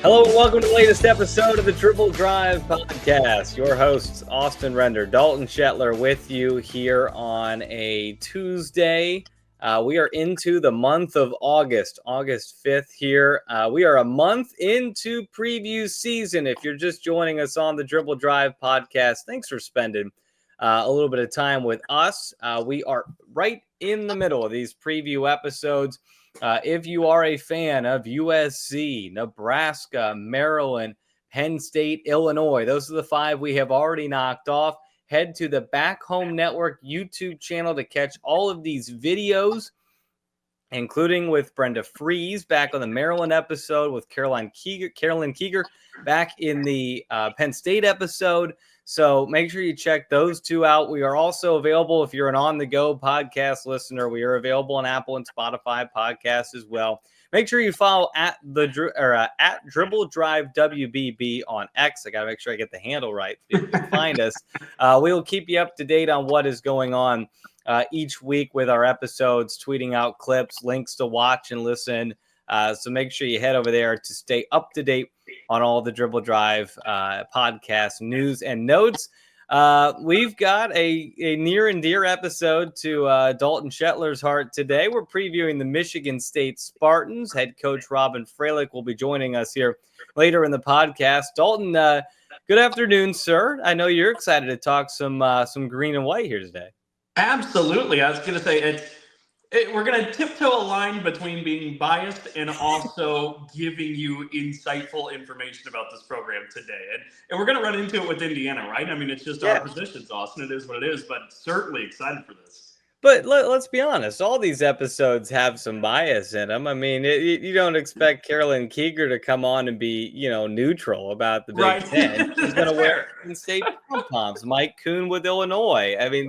Hello and welcome to the latest episode of the Dribble Drive podcast. Your hosts, Austin Render, Dalton Shetler with you here on a Tuesday. We are into the month of August 5th here. We are a month into preview season. If you're just joining us on the Dribble Drive podcast, thanks for spending a little bit of time with us. We are right in the middle of these preview episodes. If you are a fan of USC, Nebraska, Maryland, Penn State, Illinois, those are the five we have already knocked off. Head to the Back Home Network YouTube channel to catch all of these videos, including with Brenda Freeze back on the Maryland episode, with Carolyn Keeger back in the Penn State episode. So make sure you check those two out. We are also available if you're an on-the-go podcast listener. We are available on Apple and Spotify podcasts as well. Make sure you follow at Dribble Drive WBB on X. I got to make sure I get the handle right so you can find us. We will keep you up to date on what is going on each week with our episodes, tweeting out clips, links to watch and listen. So make sure you head over there to stay up to date on all the Dribble Drive podcast news and notes. We've got a near and dear episode to Dalton Shetler's heart today. We're previewing the Michigan State Spartans. Head coach Robyn Fralick will be joining us here later in the podcast. Dalton, good afternoon, sir. I know you're excited to talk some green and white here today. Absolutely. I was going to say we're going to tiptoe a line between being biased and also giving you insightful information about this program today. And we're going to run into it with Indiana, right? I mean, it's just our positions, Austin. It is what it is, but certainly excited for this. But let's be honest. All these episodes have some bias in them. I mean, you don't expect Carolyn Keeger to come on and be, neutral about the Big Ten. She's going to wear Penn State pom-poms. Mike Kuhn with Illinois. I mean,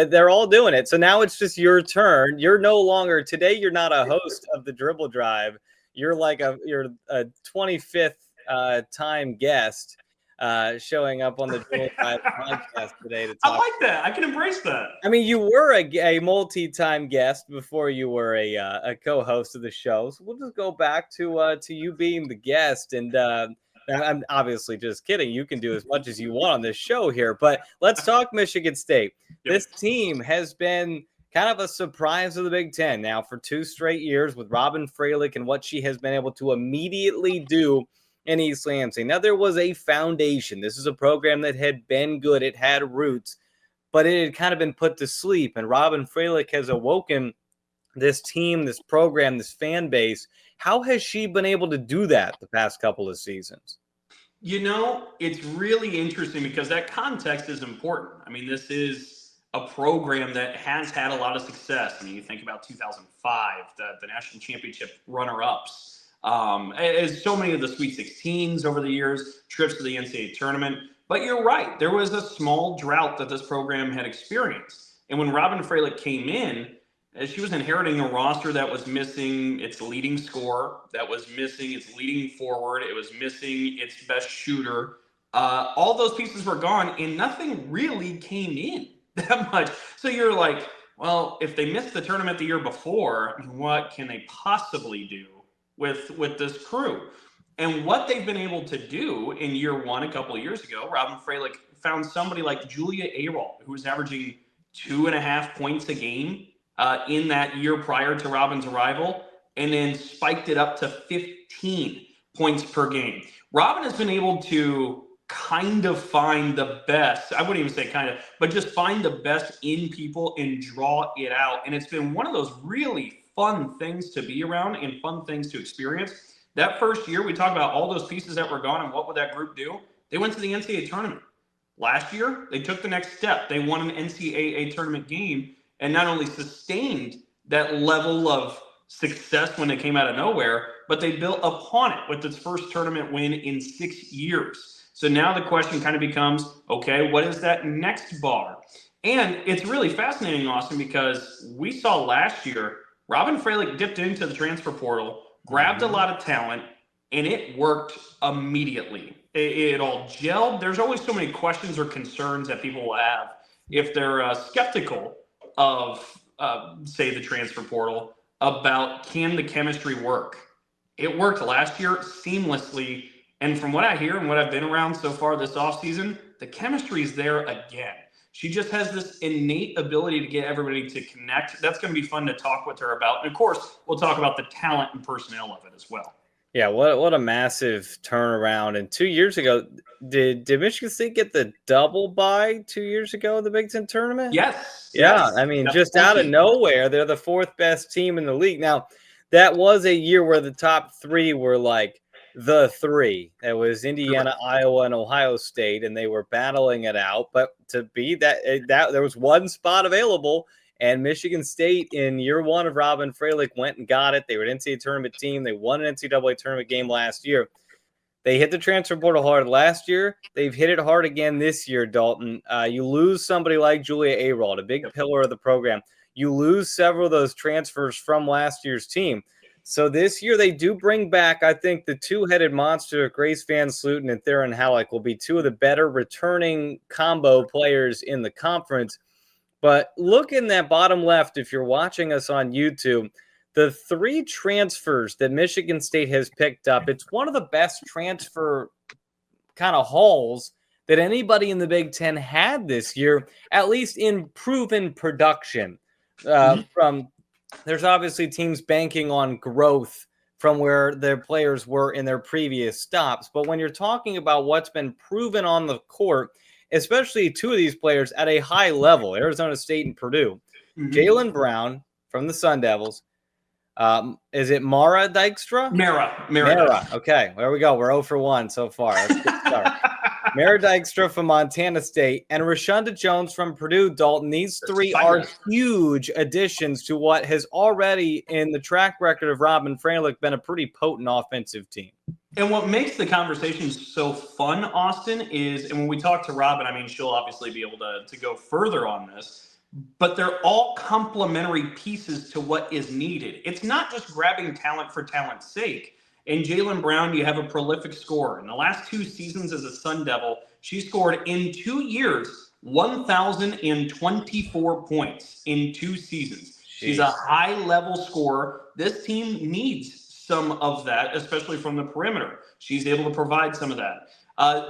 they're all doing it. So now it's just your turn. You're no longer today. You're not a host of the Dribble Drive. You're a 25th time guest showing up on the Dribble Drive podcast today to talk. I like that. I can embrace that. I mean, you were a multi-time guest before you were a co-host of the show. So we'll just go back to you being the guest. And I'm obviously just kidding. You can do as much as you want on this show here. But let's talk Michigan State. This team has been kind of a surprise of the Big Ten now for 2 straight years with Robyn Fralick and what she has been able to immediately do in East Lansing. Now, there was a foundation. This is a program that had been good. It had roots, but it had kind of been put to sleep. And Robyn Fralick has awoken this team, this program, this fan base. How has she been able to do that the past couple of seasons? It's really interesting because that context is important. I mean, this is a program that has had a lot of success. I mean, you think about 2005, the national championship runner-ups, as so many of the Sweet 16s over the years, trips to the NCAA tournament. But you're right. There was a small drought that this program had experienced. And when Robyn Fralick came in, she was inheriting a roster that was missing its leading scorer, that was missing its leading forward, it was missing its best shooter. All those pieces were gone, and nothing really came in that much. So you're like, well, if they missed the tournament the year before, what can they possibly do with this crew? And what they've been able to do in year one a couple of years ago, Robyn Fralick found somebody like Julia Ayral, who was averaging 2.5 points a game in that year prior to Robyn's arrival, and then spiked it up to 15 points per game. Robyn has been able to kind of find the best, I wouldn't even say kind of, but just find the best in people and draw it out. And it's been one of those really fun things to be around and fun things to experience. That first year, we talked about all those pieces that were gone and what would that group do? They went to the NCAA tournament. Last year, they took the next step. They won an NCAA tournament game and not only sustained that level of success when it came out of nowhere, but they built upon it with its first tournament win in 6 years. So now the question kind of becomes, okay, what is that next bar? And it's really fascinating, Austin, because we saw last year, Robyn Fralick dipped into the transfer portal, grabbed a lot of talent, and it worked immediately. It all gelled. There's always so many questions or concerns that people will have if they're skeptical of, say, the transfer portal about can the chemistry work? It worked last year seamlessly. And from what I hear and what I've been around so far this offseason, the chemistry is there again. She just has this innate ability to get everybody to connect. That's going to be fun to talk with her about. And of course, we'll talk about the talent and personnel of it as well. Yeah, what a massive turnaround. And 2 years ago, did Michigan State get the double bye 2 years ago in the Big Ten tournament? Yes. Yeah, Yes. I mean, That's just out of nowhere, they're the fourth best team in the league. Now, that was a year where the top three were like the three. It was Indiana, Iowa, and Ohio State, and they were battling it out. But to be that there was one spot available, and Michigan State in year one of Robyn Fralick went and got it. They were an NCAA tournament team. They won an NCAA tournament game last year. They hit the transfer portal hard last year. They've hit it hard again this year, Dalton. You lose somebody like Julia Arald, a big pillar of the program. You lose several of those transfers from last year's team. So this year they do bring back, I think, the two-headed monster, Grace VanSlooten and Theren Hallock, will be two of the better returning combo players in the conference. But look in that bottom left, if you're watching us on YouTube, the three transfers that Michigan State has picked up, it's one of the best transfer kind of hauls that anybody in the Big Ten had this year, at least in proven production. There's obviously teams banking on growth from where their players were in their previous stops. But when you're talking about what's been proven on the court, especially two of these players at a high level, Arizona State and Purdue, Jaylen Brown from the Sun Devils. Is it Meera Dystra? Meera. Okay, there we go. We're 0 for 1 so far. That's a good start. Meera Dystra from Montana State and Rashanda Jones from Purdue, Dalton. These three are huge additions to what has already, in the track record of Robyn Fralick, been a pretty potent offensive team. And what makes the conversation so fun, Austin, is, and when we talk to Robyn, I mean, she'll obviously be able to go further on this, but they're all complementary pieces to what is needed. It's not just grabbing talent for talent's sake. In Jaylen Brown, you have a prolific scorer. In the last 2 seasons as a Sun Devil, she scored in 2 years 1,024 points in 2 seasons. She's a high-level scorer. This team needs some of that, especially from the perimeter. She's able to provide some of that.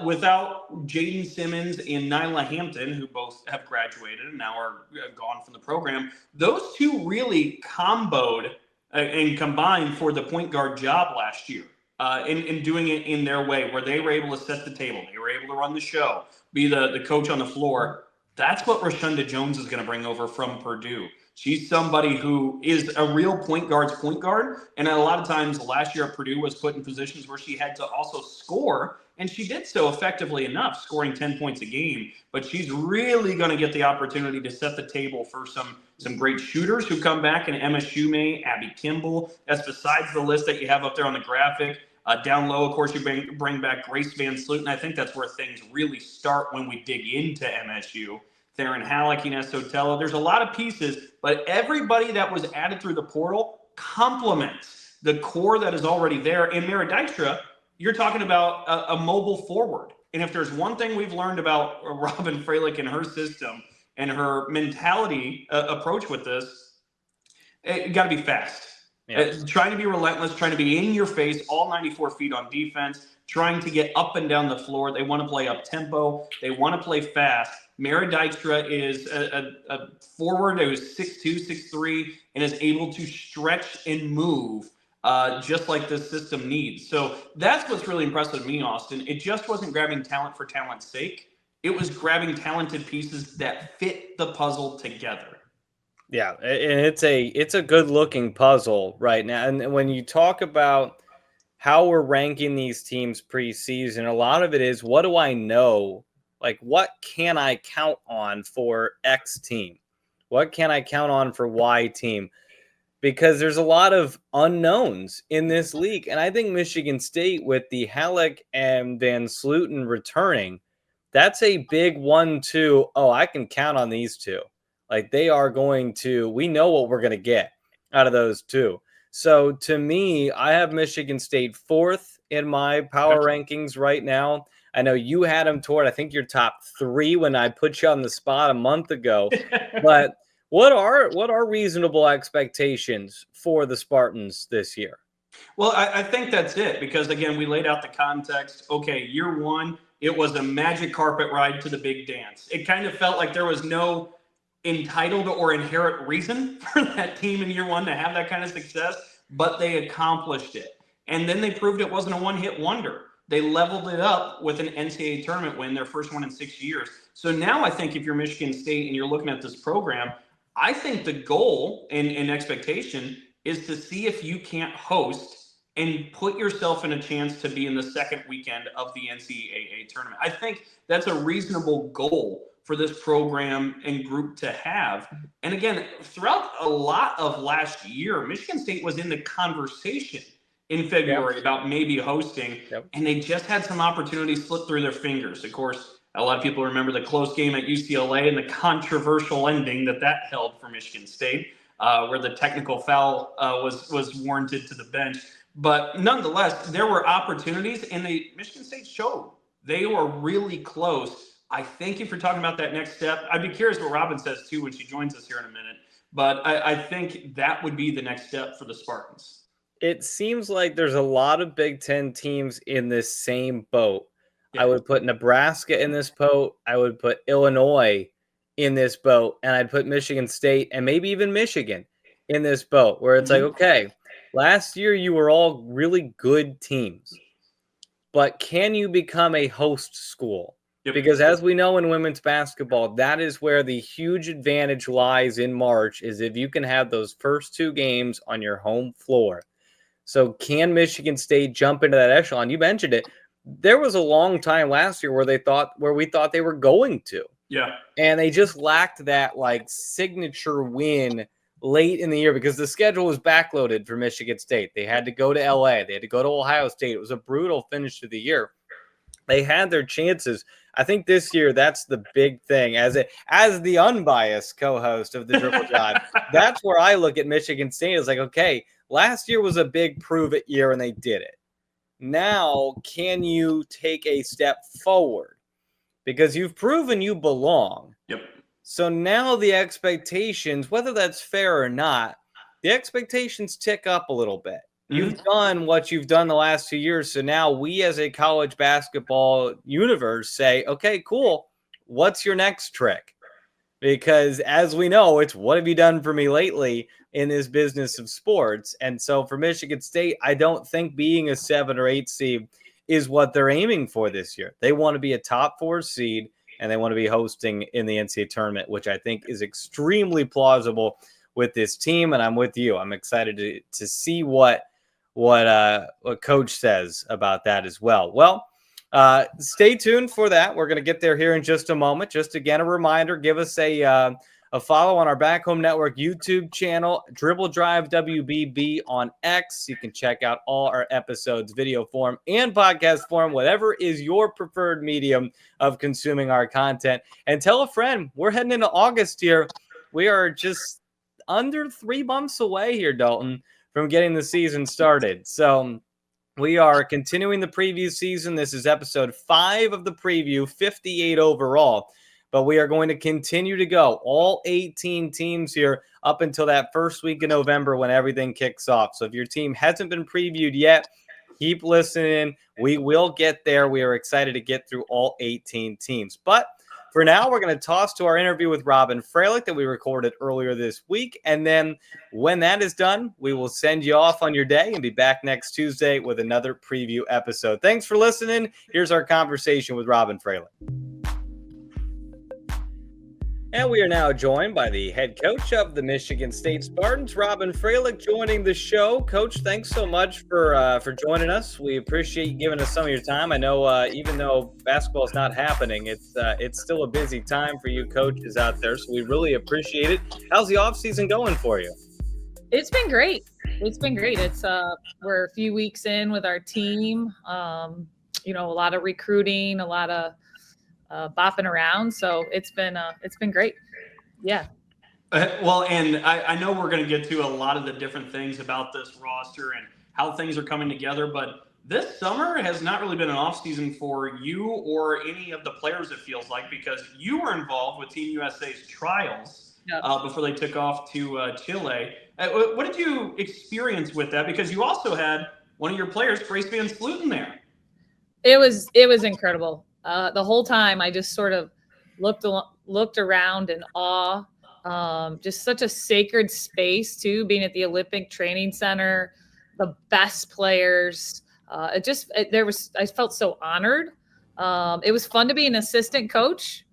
Without Jaden Simmons and Nyla Hampton, who both have graduated and now are gone from the program, those two really comboed and combined for the point guard job last year, in doing it in their way, where they were able to set the table. They were able to run the show, be the coach on the floor. That's what Rashanda Jones is going to bring over from Purdue. She's somebody who is a real point guard's point guard. And a lot of times last year at Purdue was put in positions where she had to also score. And she did so effectively enough, scoring 10 points a game. But she's really going to get the opportunity to set the table for some great shooters who come back in Emma Shumay, Abby Kimball. That's besides the list that you have up there on the graphic. Down low, of course, you bring back Grace VanSlooten. I think that's where things really start when we dig into MSU. Theren Hallock, Ines Sotelo. There's a lot of pieces, but everybody that was added through the portal complements the core that is already there. And Meera Dystra, you're talking about a mobile forward. And if there's one thing we've learned about Robyn Fralick and her system and her mentality approach with this, you got to be fast. Yeah. Trying to be relentless, trying to be in your face, all 94 feet on defense, trying to get up and down the floor. They want to play up tempo. They want to play fast. Meera Dystra is a forward who is 6'2", 6'3", and is able to stretch and move just like this system needs. So that's what's really impressive to me, Austin. It just wasn't grabbing talent for talent's sake. It was grabbing talented pieces that fit the puzzle together. Yeah, and it's a good-looking puzzle right now. And when you talk about how we're ranking these teams preseason, a lot of it is, what do I know? Like, what can I count on for X team? What can I count on for Y team? Because there's a lot of unknowns in this league. And I think Michigan State, with the Hallock and VanSlooten returning, that's a big 1-2. Oh, I can count on these two. Like, they are going to, we know what we're going to get out of those two. So to me, I have Michigan State 4th in my power rankings right now. I know you had them toward, I think, your top 3 when I put you on the spot a month ago. But what are reasonable expectations for the Spartans this year? Well, I think that's it because, again, we laid out the context. Okay, year one, it was a magic carpet ride to the big dance. It kind of felt like there was no entitled or inherent reason for that team in year one to have that kind of success, but they accomplished it. And then they proved it wasn't a one-hit wonder. They leveled it up with an NCAA tournament win, their first one in 6 years. So now I think if you're Michigan State and you're looking at this program, I think the goal and expectation is to see if you can't host and put yourself in a chance to be in the second weekend of the NCAA tournament. I think that's a reasonable goal for this program and group to have. And again, throughout a lot of last year, Michigan State was in the conversation in February about maybe hosting, and they just had some opportunities slip through their fingers. Of course, a lot of people remember the close game at UCLA and the controversial ending that held for Michigan State, where the technical foul was warranted to the bench. But nonetheless, there were opportunities, and Michigan State showed they were really close. I think if you're talking about that next step, I'd be curious what Robyn says too when she joins us here in a minute. But I think that would be the next step for the Spartans. It seems like there's a lot of Big Ten teams in this same boat. Yeah. I would put Nebraska in this boat. I would put Illinois in this boat. And I'd put Michigan State and maybe even Michigan in this boat where it's like, okay, last year you were all really good teams. But can you become a host school? Because as we know in women's basketball, that is where the huge advantage lies in March, is if you can have those first two games on your home floor. So can Michigan State jump into that echelon? You mentioned it. There was a long time last year where we thought they were going to. Yeah. And they just lacked that like signature win late in the year because the schedule was backloaded for Michigan State. They had to go to LA. They had to go to Ohio State. It was a brutal finish to the year. They had their chances. I think this year that's the big thing. As the unbiased co-host of the Dribble Drive, that's where I look at Michigan State. It's like, okay, last year was a big prove-it year, and they did it. Now, can you take a step forward? Because you've proven you belong. Yep. So now the expectations, whether that's fair or not, the expectations tick up a little bit. You've done what you've done the last 2 years. So now we as a college basketball universe say, okay, cool. What's your next trick? Because as we know, it's what have you done for me lately in this business of sports? And so for Michigan State, I don't think being a 7 or 8 seed is what they're aiming for this year. They want to be a top 4 seed, and they want to be hosting in the NCAA tournament, which I think is extremely plausible with this team. And I'm with you. I'm excited to see what Coach says about that as well. Well, stay tuned for that. We're going to get there here in just a moment. Just again, a reminder, give us a follow on our Back Home Network YouTube channel, Dribble Drive WBB on X. You can check out all our episodes, video form and podcast form, whatever is your preferred medium of consuming our content. And tell a friend, we're heading into August here. We are just under 3 months away here, Dalton, from getting the season started. So we are continuing the preview season. This is episode 5 of the preview, 58 overall. But we are going to continue to go all 18 teams here up until that first week in November when everything kicks off. So if your team hasn't been previewed yet, keep listening. We will get there. We are excited to get through all 18 teams. But for now, we're going to toss to our interview with Robyn Fralick that we recorded earlier this week. And then when that is done, we will send you off on your day and be back next Tuesday with another preview episode. Thanks for listening. Here's our conversation with Robyn Fralick. And we are now joined by the head coach of the Michigan State Spartans, Robyn Fralick, joining the show. Coach, thanks so much for joining us. We appreciate you giving us some of your time. I know even though basketball is not happening, it's still a busy time for you coaches out there, so we really appreciate it. How's the offseason going for you? It's been great. It's we're a few weeks in with our team. A lot of recruiting, a lot of bopping around. So it's been great. Yeah. Well, and I know we're going to get to a lot of the different things about this roster and how things are coming together, but this summer has not really been an off season for you or any of the players, it feels like, because you were involved with Team USA's trials before they took off to Chile. What did you experience with that? Because you also had one of your players, Grace VanSlooten, there. It was incredible. The whole time I just sort of looked around in awe. Just such a sacred space too, being at the Olympic Training Center, the best players. I felt so honored. It was fun to be an assistant coach.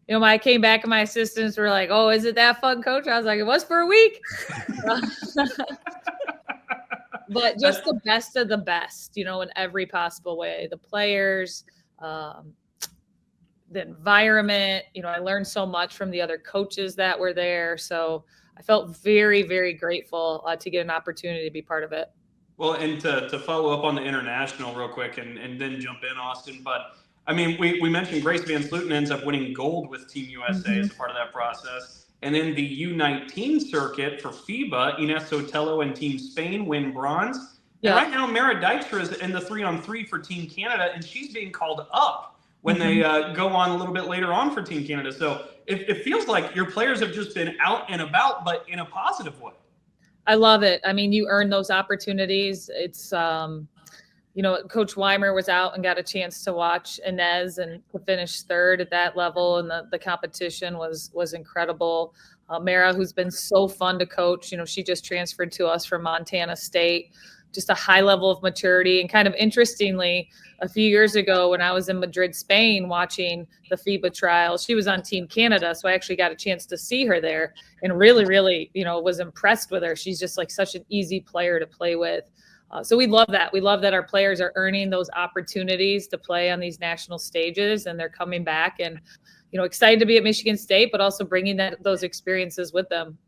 You know, when I came back and my assistants were like, "Oh, is it that fun, coach?" I was like, "It was for a week." But just the best of the best, you know, in every possible way. The players, the environment, you know, I learned so much from the other coaches that were there. So I felt very, very grateful to get an opportunity to be part of it. Well, and to follow up on the international real quick and then jump in, Austin, but I mean, we mentioned Grace VanSlooten ends up winning gold with Team USA as a part of that process. And in the U19 circuit for FIBA, Ines Sotelo and Team Spain win bronze. Yeah. And right now, Meera Dystra is in the 3-on-3 for Team Canada, and she's being called up when they go on a little bit later on for Team Canada. So it feels like your players have just been out and about, but in a positive way. I love it. I mean, you earn those opportunities. It's, you know, Coach Weimer was out and got a chance to watch Inez and to finish third at that level. And the competition was incredible. Meera, who's been so fun to coach, you know, she just transferred to us from Montana State, just a high level of maturity. And kind of interestingly, a few years ago when I was in Madrid, Spain, watching the FIBA trials, she was on Team Canada. So I actually got a chance to see her there and really, really, you know, was impressed with her. She's just like such an easy player to play with. So we love that. We love that our players are earning those opportunities to play on these national stages, and they're coming back and, you know, excited to be at Michigan State, but also bringing those experiences with them.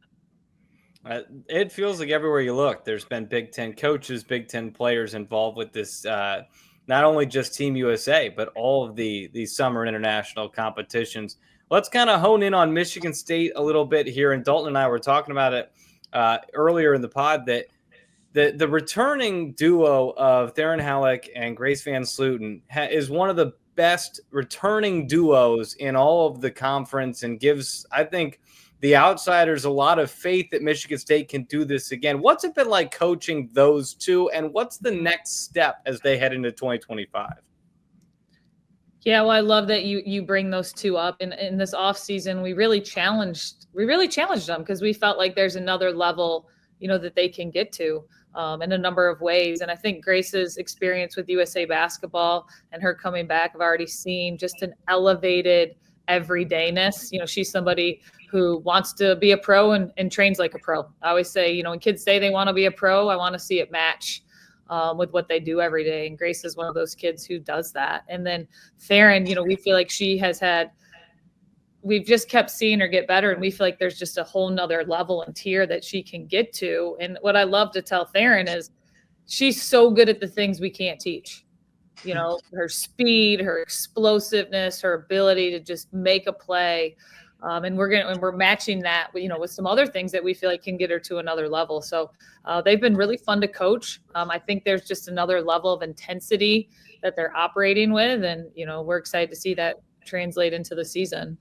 It feels like everywhere you look, there's been Big Ten coaches, Big Ten players involved with this, not only just Team USA, but all of the summer international competitions. Let's kind of hone in on Michigan State a little bit here. And Dalton and I were talking about it earlier in the pod that the returning duo of Theren Hallock and Grace VanSlooten is one of the best returning duos in all of the conference and gives, I think, the outsiders a lot of faith that Michigan State can do this again. What's it been like coaching those two, and what's the next step as they head into 2025? Yeah, well, I love that you bring those two up. In this offseason, we really challenged them because we felt like there's another level, you know, that they can get to in a number of ways. And I think Grace's experience with USA basketball and her coming back, I've already seen just an elevated everydayness. You know, she's somebody who wants to be a pro and trains like a pro. I always say, you know, when kids say they want to be a pro, I want to see it match with what they do every day. And Grace is one of those kids who does that. And then Theren, you know, we feel like we've just kept seeing her get better, and we feel like there's just a whole nother level and tier that she can get to. And what I love to tell Theren is she's so good at the things we can't teach. You know, her speed, her explosiveness, her ability to just make a play. And we're matching that, you know, with some other things that we feel like can get her to another level. So they've been really fun to coach. I think there's just another level of intensity that they're operating with. And, you know, we're excited to see that translate into the season.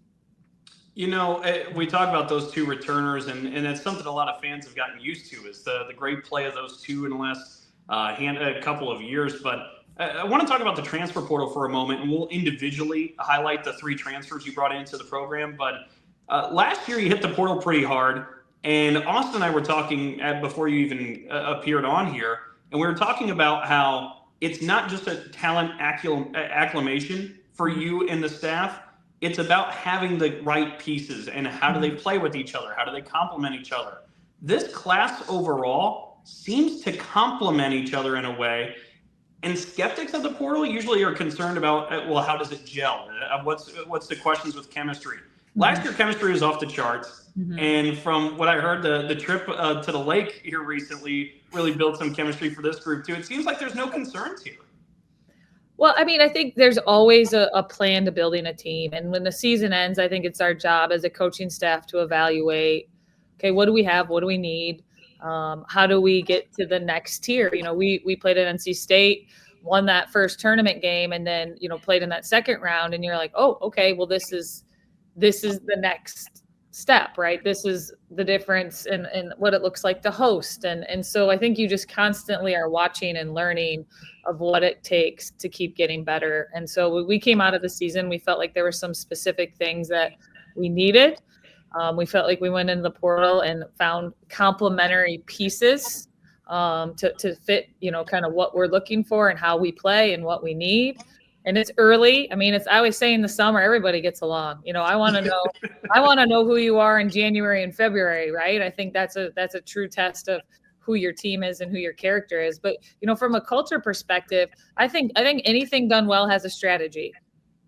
You know, we talk about those two returners, and it's something a lot of fans have gotten used to is the great play of those two in the last a couple of years. But I want to talk about the transfer portal for a moment, and we'll individually highlight the 3 transfers you brought into the program. But last year you hit the portal pretty hard, and Austin and I were talking before you even appeared on here, and we were talking about how it's not just a talent acclamation for you and the staff. It's about having the right pieces and how do they play with each other? How do they complement each other? This class overall seems to complement each other in a way. And skeptics of the portal usually are concerned about, well, how does it gel? What's the questions with chemistry? Last year, chemistry was off the charts. And from what I heard, the trip to the lake here recently really built some chemistry for this group too. It seems like there's no concerns here. Well, I mean, I think there's always a plan to building a team. And when the season ends, I think it's our job as a coaching staff to evaluate, okay, what do we have? What do we need? How do we get to the next tier? You know, we played at NC State, won that first tournament game, and then, you know, played in that second round. And you're like, oh, okay, well, this is the next step, right? This is the difference in what it looks like to host. And so I think you just constantly are watching and learning of what it takes to keep getting better. And so when we came out of the season, we felt like there were some specific things that we needed. We felt like we went into the portal and found complementary pieces to fit, kind of what we're looking for and how we play and what we need. And it's early. I mean, I always say in the summer, everybody gets along. I want to know who you are in January and February, right? I think that's a true test of who your team is and who your character is. But, from a culture perspective, I think anything done well has a strategy.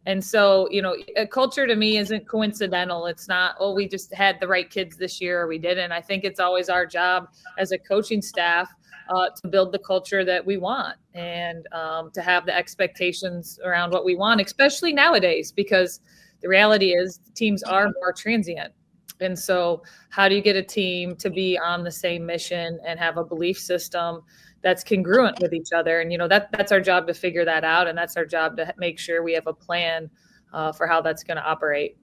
And so, a culture to me isn't coincidental. It's not, we just had the right kids this year or we didn't. I think it's always our job as a coaching staff to build the culture that we want and to have the expectations around what we want, especially nowadays, because the reality is teams are more transient. And so how do you get a team to be on the same mission and have a belief system that's congruent with each other? And, that's our job to figure that out. And that's our job to make sure we have a plan for how that's going to operate.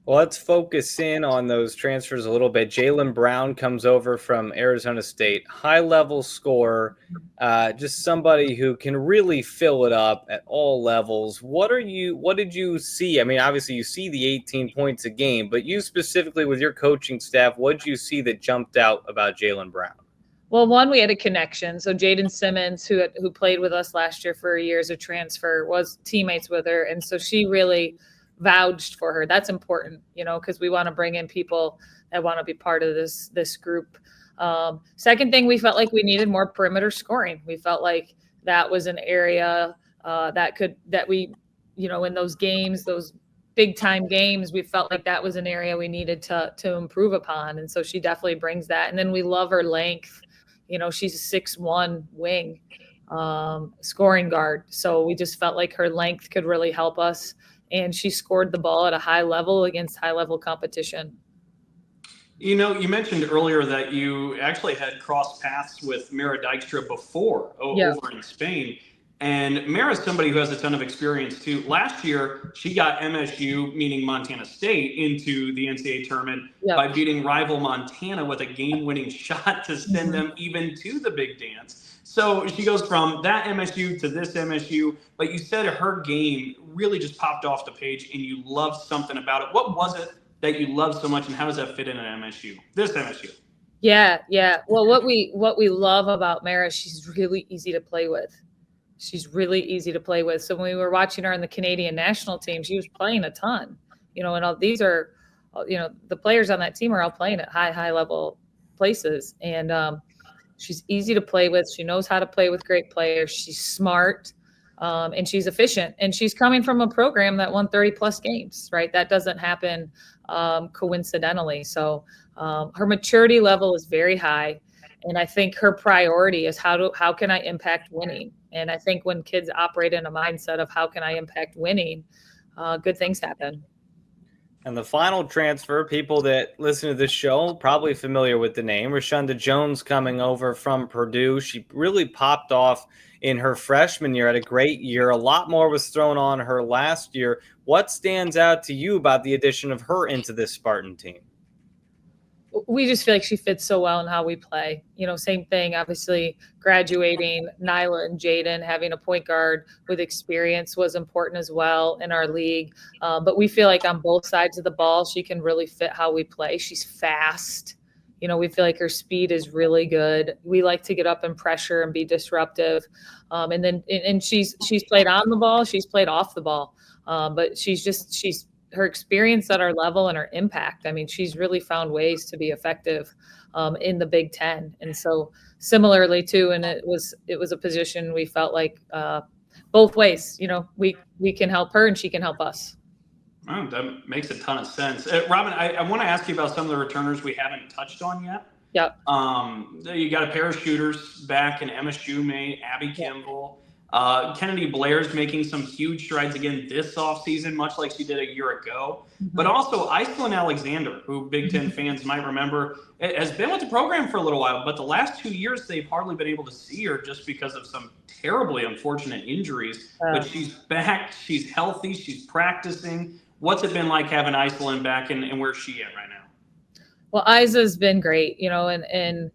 Well, let's focus in on those transfers a little bit. Jaylen Brown comes over from Arizona State, high-level scorer, just somebody who can really fill it up at all levels. What did you see? I mean, obviously you see the 18 points a game, but you specifically with your coaching staff, what did you see that jumped out about Jaylen Brown? Well, one, we had a connection. So Jaden Simmons, who played with us last year for a year as a transfer, was teammates with her. And so she really vouched for her. That's important, because we want to bring in people that want to be part of this group. Second thing, we felt like we needed more perimeter scoring. We felt like that was an area that we, in those games, those big time games, we felt like that was an area we needed to improve upon. And so she definitely brings that. And then we love her length. She's a 6'1" wing scoring guard. So we just felt like her length could really help us. And she scored the ball at a high level against high-level competition. You mentioned earlier that you actually had crossed paths with Meera Dystra before over in Spain. And Meera is somebody who has a ton of experience, too. Last year, she got MSU, meaning Montana State, into the NCAA tournament by beating rival Montana with a game-winning shot to send them even to the big dance. So she goes from that MSU to this MSU, but you said her game really just popped off the page and you loved something about it. What was it that you loved so much, and how does that fit in an MSU, this MSU? Yeah. Well, what we love about Meera, she's really easy to play with. So when we were watching her on the Canadian national team, she was playing a ton, and all these are, the players on that team are all playing at high level places. And, she's easy to play with. She knows how to play with great players. She's smart, and she's efficient. And she's coming from a program that won 30-plus games, right? That doesn't happen coincidentally. So her maturity level is very high. And I think her priority is how can I impact winning? And I think when kids operate in a mindset of how can I impact winning, good things happen. And the final transfer, people that listen to this show, probably familiar with the name, Rashanda Jones coming over from Purdue. She really popped off in her freshman year, had a great year. A lot more was thrown on her last year. What stands out to you about the addition of her into this Spartan team? We just feel like she fits so well in how we play. Same thing, obviously graduating, Nyla and Jaden having a point guard with experience was important as well in our league. But we feel like on both sides of the ball, she can really fit how we play. She's fast. We feel like her speed is really good. We like to get up and pressure and be disruptive. And she's played on the ball. She's played off the ball. But she's her experience at our level and her impact. I mean, she's really found ways to be effective in the Big Ten. And so similarly too, and it was a position we felt like both ways, we can help her and she can help us. Oh, that makes a ton of sense. Robyn, I want to ask you about some of the returners we haven't touched on yet. Yeah. You got a pair of shooters back in Emma Shumate, Abby Kimball. Kennedy Blair's making some huge strides again this offseason, much like she did a year ago. Mm-hmm. But also Iceland Alexander, who Big Ten fans might remember, has been with the program for a little while. But the last 2 years, they've hardly been able to see her just because of some terribly unfortunate injuries. But she's back. She's healthy. She's practicing. What's it been like having Iceland back, and where's she at right now? Well, Isa's been great, and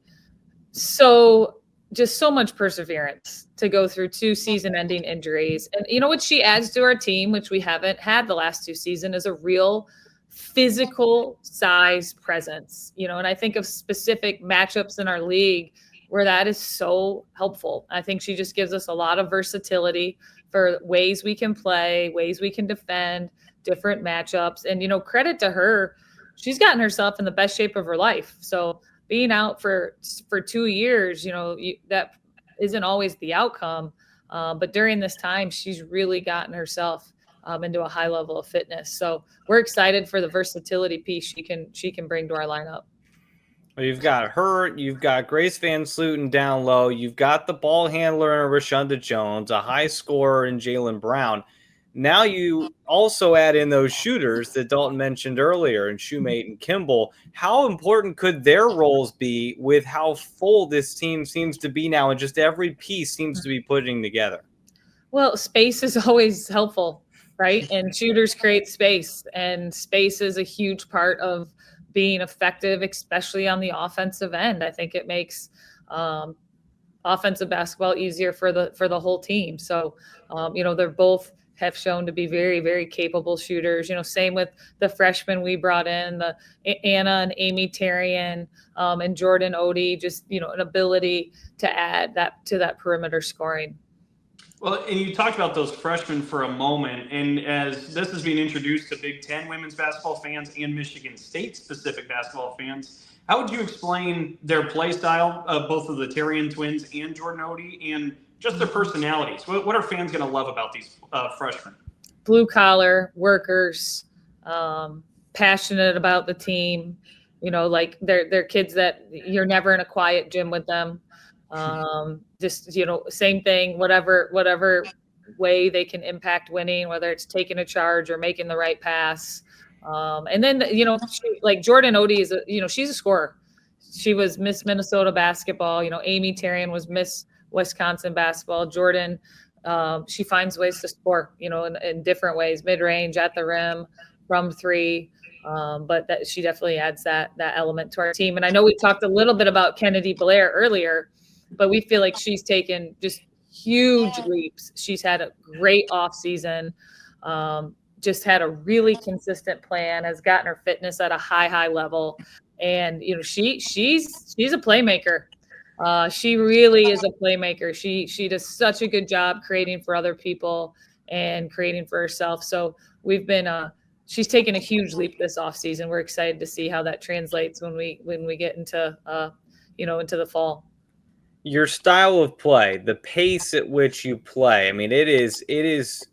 so just so much perseverance to go through 2 season-ending injuries. And you know what she adds to our team, which we haven't had the last 2 seasons, is a real physical size presence. And I think of specific matchups in our league where that is so helpful. I think she just gives us a lot of versatility for ways we can play, ways we can defend, different matchups. And, credit to her, she's gotten herself in the best shape of her life. So being out for 2 years, that isn't always the outcome. But during this time, she's really gotten herself into a high level of fitness. So we're excited for the versatility piece she can bring to our lineup. Well, you've got her, you've got Grace VanSlooten down low, you've got the ball handler in Rashanda Jones, a high scorer in Jaylen Brown. Now you also add in those shooters that Dalton mentioned earlier, and Shoemate and Kimball. How important could their roles be with how full this team seems to be now, and just every piece seems to be putting together? Well, space is always helpful, right? And shooters create space, and space is a huge part of being effective, especially on the offensive end. I think it makes offensive basketball easier for the whole team. So, they're both have shown to be very, very capable shooters. Same with the freshmen we brought in, the Anna and Amy Theren, and Jordan Odie, just, an ability to add that to that perimeter scoring. Well, and you talked about those freshmen for a moment, and as this is being introduced to Big Ten women's basketball fans and Michigan State-specific basketball fans, how would you explain their play style, both of the Theren twins and Jordan Odie, and just their personalities? What are fans going to love about these freshmen? Blue-collar workers, passionate about the team. Like they're kids that you're never in a quiet gym with them. Just, same thing, whatever way they can impact winning, whether it's taking a charge or making the right pass. And then, like Jordan Odie is, she's a scorer. She was Miss Minnesota basketball. Amy Theren was Miss Wisconsin basketball. Jordan, she finds ways to score, in different ways, mid-range, at the rim, from 3. But that she definitely adds that element to our team. And I know we talked a little bit about Kennedy Blair earlier, but we feel like she's taken just huge leaps. She's had a great offseason, just had a really consistent plan, has gotten her fitness at a high level. And, she's a playmaker. She really is a playmaker. She does such a good job creating for other people and creating for herself. So she's taken a huge leap this offseason. We're excited to see how that translates when we get into the fall. Your style of play, the pace at which you play, I mean, it is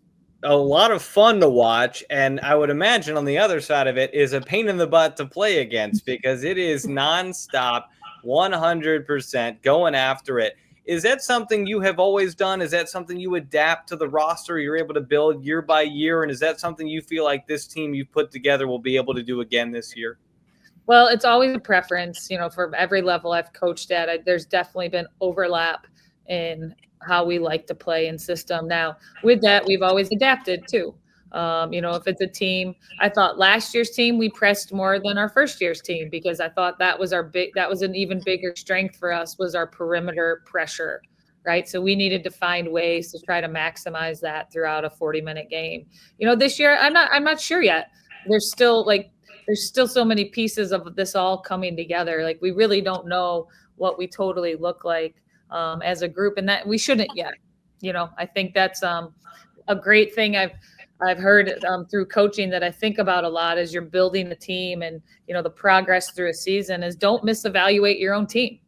a lot of fun to watch. And I would imagine on the other side of it is a pain in the butt to play against, because it is nonstop, 100% going after it. Is that something you have always done? Is that something you adapt to the roster you're able to build year by year? And is that something you feel like this team you've put together will be able to do again this year? Well, it's always a preference, for every level I've coached at. There's definitely been overlap in how we like to play in system. Now, with that, we've always adapted too. If it's a team, I thought last year's team, we pressed more than our first year's team, because I thought that was an even bigger strength for us, was our perimeter pressure, right? So we needed to find ways to try to maximize that throughout a 40-minute game. This year, I'm not sure yet. There's still so many pieces of this all coming together. Like, we really don't know what we totally look like as a group, and that we shouldn't yet. I think that's a great thing I've heard through coaching that I think about a lot as you're building a team, and the progress through a season is don't misevaluate your own team.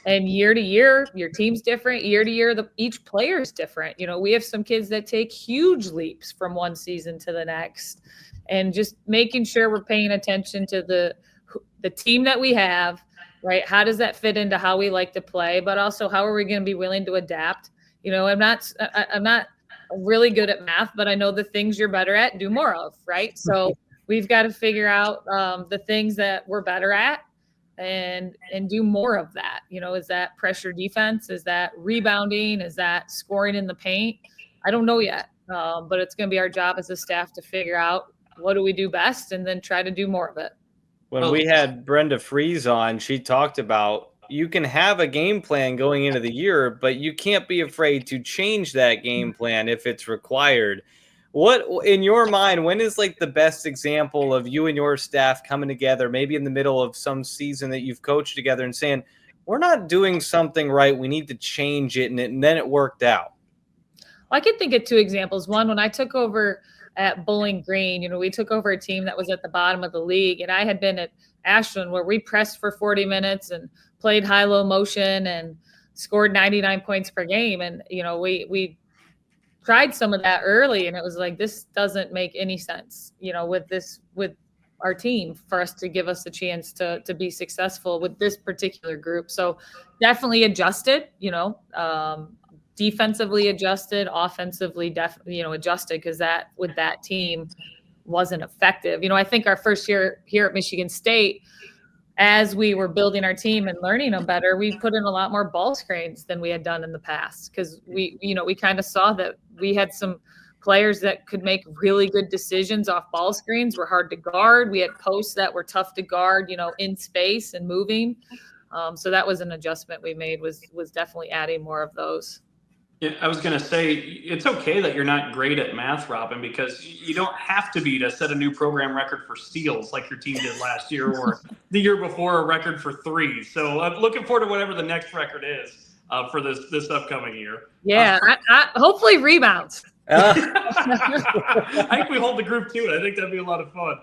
And year to year, your team's different. Year to year, each player is different. We have some kids that take huge leaps from one season to the next. And just making sure we're paying attention to the team that we have, right? How does that fit into how we like to play? But also, how are we going to be willing to adapt? I'm not really good at math, but I know the things you're better at, do more of, right? So we've got to figure out the things that we're better at and do more of that. Is that pressure defense? Is that rebounding? Is that scoring in the paint? I don't know yet, but it's going to be our job as a staff to figure out what do we do best and then try to do more of it. When we had Brenda Freeze on, she talked about you can have a game plan going into the year, but you can't be afraid to change that game plan if it's required. What, in your mind, when is like the best example of you and your staff coming together, maybe in the middle of some season that you've coached together and saying, we're not doing something right, we need to change it, and then it worked out? Well, I can think of two examples. One, when I took over at Bowling Green, we took over a team that was at the bottom of the league, and I had been at Ashland where we pressed for 40 minutes and played high-low motion and scored 99 points per game. And, we tried some of that early, and it was like, this doesn't make any sense, with our team for us to give us a chance to be successful with this particular group. So definitely adjusted, defensively adjusted, offensively, adjusted, because that with that team wasn't effective. I think our first year here at Michigan State, as we were building our team and learning them better, we put in a lot more ball screens than we had done in the past, because we kind of saw that we had some players that could make really good decisions off ball screens, were hard to guard. We had posts that were tough to guard, in space and moving. So that was an adjustment we made, was definitely adding more of those. Yeah, I was going to say, it's okay that you're not great at math, Robyn, because you don't have to be to set a new program record for steals like your team did last year or the year before, a record for threes. So I'm looking forward to whatever the next record is for this upcoming year. Yeah, hopefully rebounds. I think we hold the group to it. I think that'd be a lot of fun.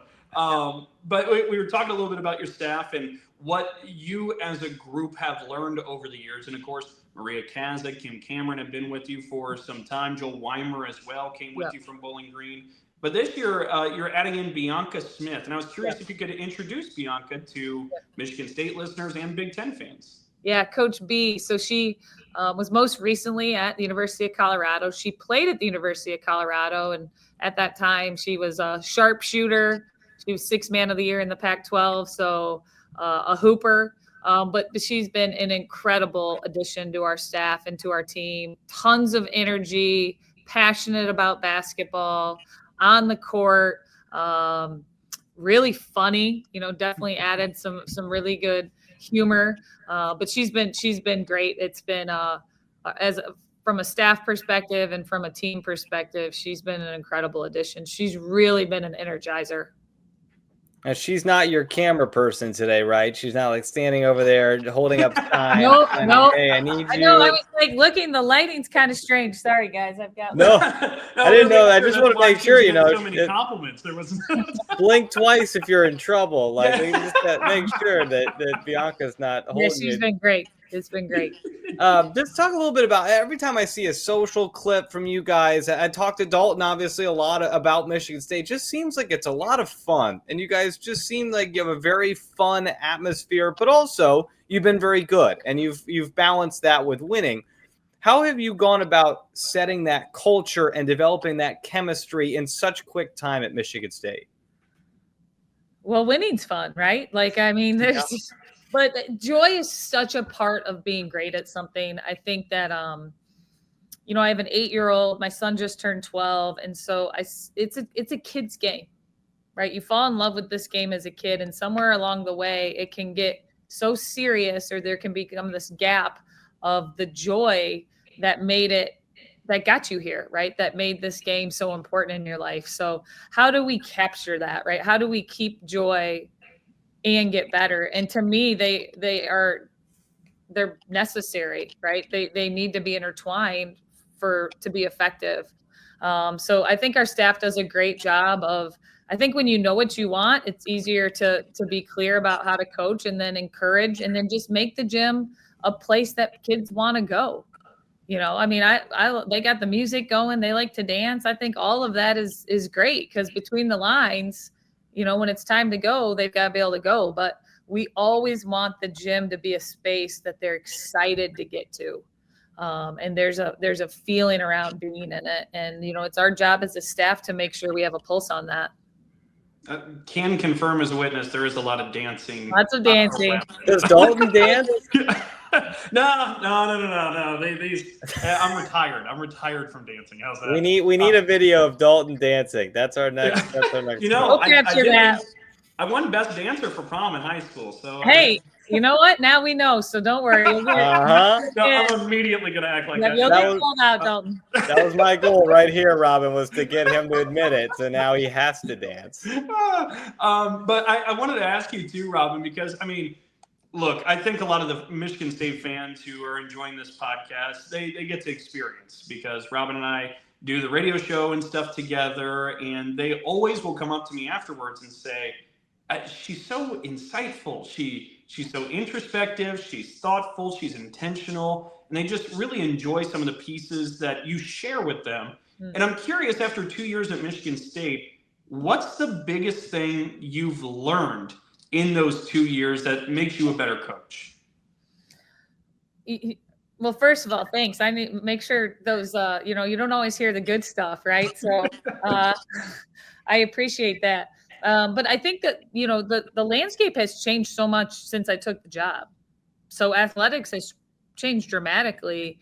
But we were talking a little bit about your staff and what you as a group have learned over the years. And of course, Maria Kazak, Kim Cameron have been with you for some time. Joel Weimer as well came with you from Bowling Green. But this year, you're adding in Bianca Smith. And I was curious if you could introduce Bianca to Michigan State listeners and Big Ten fans. Yeah, Coach B. So she was most recently at the University of Colorado. She played at the University of Colorado. And at that time, she was a sharpshooter. She was sixth man of the year in the Pac-12. So a hooper. But she's been an incredible addition to our staff and to our team. Tons of energy, passionate about basketball, on the court, really funny, definitely added some really good humor. But she's been great. It's been from a staff perspective and from a team perspective, she's been an incredible addition. She's really been an energizer. Now, she's not your camera person today, right? She's not like standing over there holding up time. No. Hey, I need you. I know. I was like looking. The lighting's kind of strange. Sorry, guys. I've got. No, I didn't know. I just want to make sure, So many compliments. There was. Blink twice if you're in trouble. Like, just make sure that Bianca's not holding. Yeah, she's been great. It's been great. Just talk a little bit about, every time I see a social clip from you guys, I talk to Dalton obviously a lot about Michigan State. It just seems like it's a lot of fun, and you guys just seem like you have a very fun atmosphere, but also you've been very good, and you've balanced that with winning. How have you gone about setting that culture and developing that chemistry in such quick time at Michigan State? Well, winning's fun, right? Like, I mean, there's but joy is such a part of being great at something. I think that, I have an 8-year-old, my son just turned 12. And so it's a kid's game, right? You fall in love with this game as a kid, and somewhere along the way, it can get so serious, or there can become this gap of the joy that got you here, right? That made this game so important in your life. So how do we capture that, right? How do we keep joy and get better? And to me, they're necessary, right? They need to be intertwined to be effective. So I think our staff does a great job I think when you know what you want, it's easier to be clear about how to coach, and then encourage, and then just make the gym a place that kids want to go. I mean, they got the music going. They like to dance. I think all of that is great, because between the lines, when it's time to go, they've got to be able to go. But we always want the gym to be a space that they're excited to get to. And there's a feeling around being in it. And, it's our job as a staff to make sure we have a pulse on that. Can confirm as a witness, there is a lot of dancing. Lots of dancing. Does Dalton dance? No. I'm retired. I'm retired from dancing. How's that? We need a video of Dalton dancing. That's our next. We'll capture that. I won best dancer for prom in high school. So Hey, you know what? Now we know, so don't worry. Uh-huh. no, I'm immediately going to act like that. You'll That get was- called out, Dalton. That was my goal right here, Robyn, was to get him to admit it. So now he has to dance. But I wanted to ask you too, Robyn, because I mean, look, I think a lot of the Michigan State fans who are enjoying this podcast, they get to experience, because Robyn and I do the radio show and stuff together, and they always will come up to me afterwards and say, she's so insightful. She's so introspective. She's thoughtful. She's intentional. And they just really enjoy some of the pieces that you share with them. Mm-hmm. And I'm curious, after 2 years at Michigan State, what's the biggest thing you've learned in those 2 years that makes you a better coach? Well, first of all, thanks. I need make sure those, you don't always hear the good stuff, right? So I appreciate that. But I think that, the landscape has changed so much since I took the job. So athletics has changed dramatically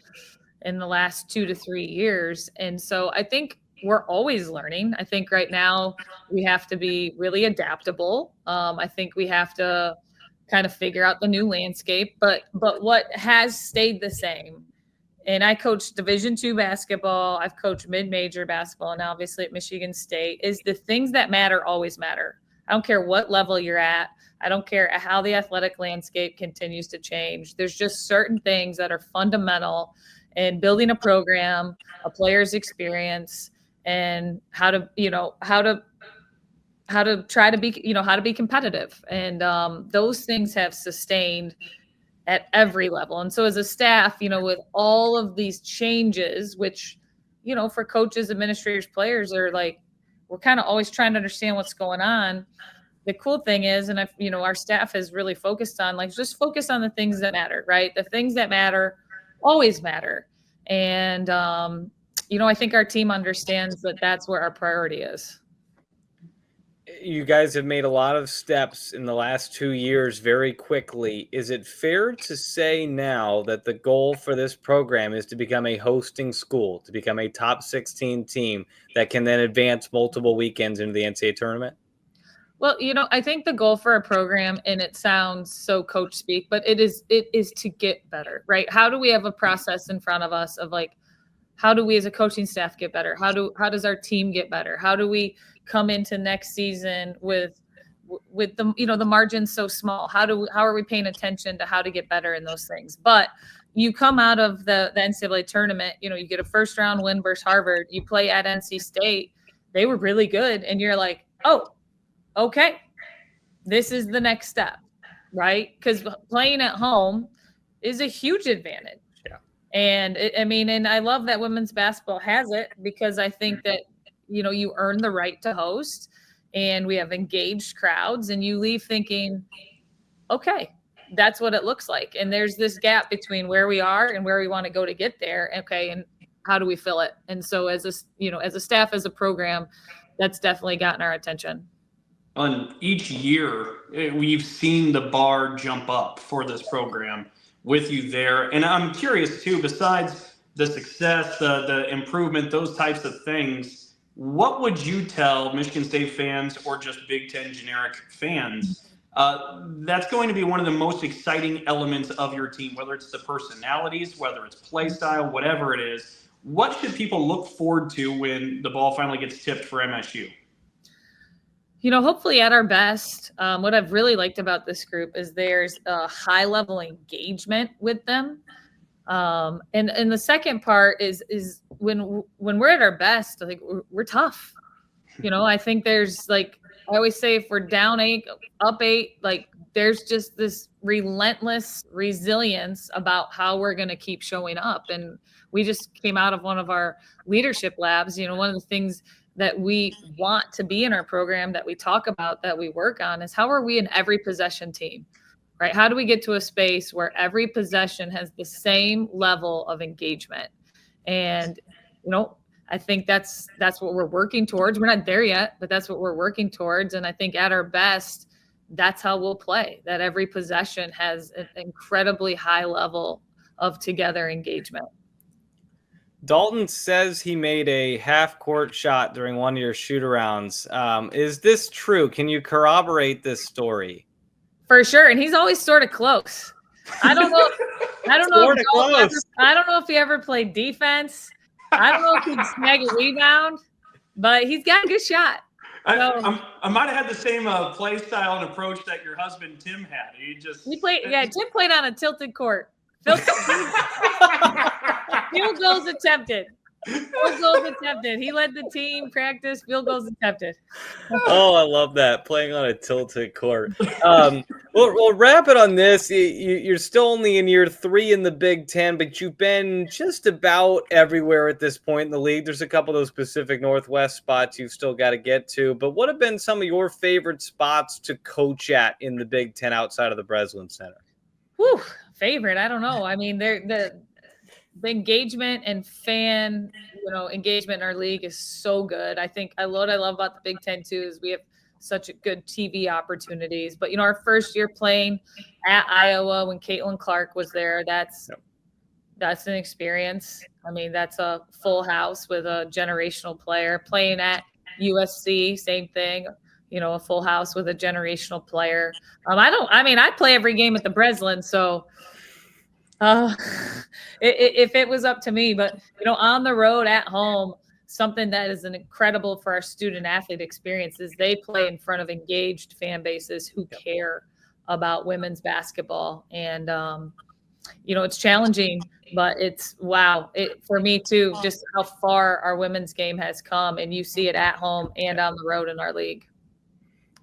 in the last 2 to 3 years. And so I think we're always learning. I think right now we have to be really adaptable. I think we have to kind of figure out the new landscape, but what has stayed the same, and I coached Division II basketball, I've coached mid-major basketball, and obviously at Michigan State, is the things that matter always matter. I don't care what level you're at. I don't care how the athletic landscape continues to change. There's just certain things that are fundamental in building a program, a player's experience, and how to try to be, how to be competitive. And those things have sustained at every level. And so as a staff, with all of these changes, which, for coaches, administrators, players are like, we're kind of always trying to understand what's going on. The cool thing is, and our staff has really focused on, like, just focus on the things that matter, right? The things that matter always matter. And, I think our team understands that that's where our priority is. You guys have made a lot of steps in the last 2 years very quickly. Is it fair to say now that the goal for this program is to become a hosting school, to become a top 16 team that can then advance multiple weekends into the NCAA tournament? Well, I think the goal for a program, and it sounds so coach speak, but it is to get better, right? How do we have a process in front of us of, like, how do we as a coaching staff get better? How does our team get better? How do we come into next season with the, the margins so small? How are we paying attention to how to get better in those things? But you come out of the NCAA tournament, you get a first round win versus Harvard, you play at NC State, they were really good. And you're like, oh, okay, this is the next step, right? Because playing at home is a huge advantage. Yeah. And and I love that women's basketball has it, because I think that, you earn the right to host, and we have engaged crowds, and you leave thinking, okay, that's what it looks like. And there's this gap between where we are and where we want to go to get there. Okay. And how do we fill it? And so as a staff, as a program, that's definitely gotten our attention. On each year, we've seen the bar jump up for this program with you there. And I'm curious too, besides the success, the improvement, those types of things, what would you tell Michigan State fans, or just Big Ten generic fans, that's going to be one of the most exciting elements of your team, whether it's the personalities, whether it's play style, whatever it is? What should people look forward to when the ball finally gets tipped for MSU? Hopefully at our best. What I've really liked about this group is there's a high level engagement with them. And the second part is when we're at our best, I think we're tough. I think there's, like, I always say, if we're down 8, up 8, like, there's just this relentless resilience about how we're going to keep showing up. And we just came out of one of our leadership labs. One of the things that we want to be in our program, that we talk about, that we work on, is how are we an every possession team, right? How do we get to a space where every possession has the same level of engagement? And, I think that's what we're working towards. We're not there yet, but that's what we're working towards. And I think at our best, that's how we'll play, that every possession has an incredibly high level of together engagement. Dalton says he made a half-court shot during one of your shoot-arounds. Is this true? Can you corroborate this story? For sure, and he's always sort of close. I don't know. I don't know if he ever played defense. I don't know if he'd snag a rebound, but he's got a good shot. I might have had the same play style and approach that your husband Tim had. Tim played on a tilted court. Field goals attempted. Field goals attempted. He led the team, practice, field goals attempted. Oh, I love that, playing on a tilted court. We'll wrap it on this. You're still only in year 3 in the Big Ten, but you've been just about everywhere at this point in the league. There's a couple of those Pacific Northwest spots you've still got to get to, but what have been some of your favorite spots to coach at in the Big Ten outside of the Breslin Center? Whew, favorite, I don't know. I mean, the engagement and fan, engagement in our league is so good. I think what I love about the Big Ten too is we have such good TV opportunities. But our first year playing at Iowa when Caitlin Clark was there, that's an experience. I mean, that's a full house with a generational player. Playing at USC, same thing. A full house with a generational player. I play every game at the Breslin, so if it was up to me, but on the road, at home, something that is an incredible for our student athlete experience is they play in front of engaged fan bases who care about women's basketball. And, it's challenging, but it's for me too, just how far our women's game has come, and you see it at home and on the road in our league.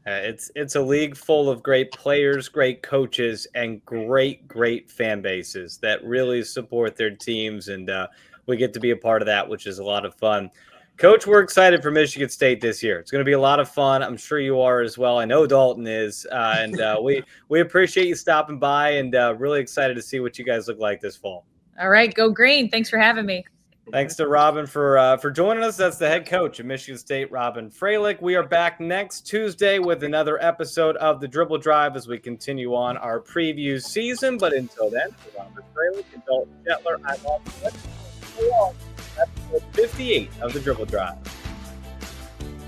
It's a league full of great players, great coaches, and great fan bases that really support their teams, and we get to be a part of that, which is a lot of fun. Coach, we're excited for Michigan State this year. It's going to be a lot of fun. I'm sure you are as well. I know Dalton is, and we appreciate you stopping by, and really excited to see what you guys look like this fall. All right, go green. Thanks for having me. Thanks to Robyn for joining us. That's the head coach of Michigan State, Robyn Fralick. We are back next Tuesday with another episode of the Dribble Drive as we continue on our preview season. But until then, for Robyn Fralick and Dalton Shetler, I'm Austin Renner. Episode 58 of the Dribble Drive.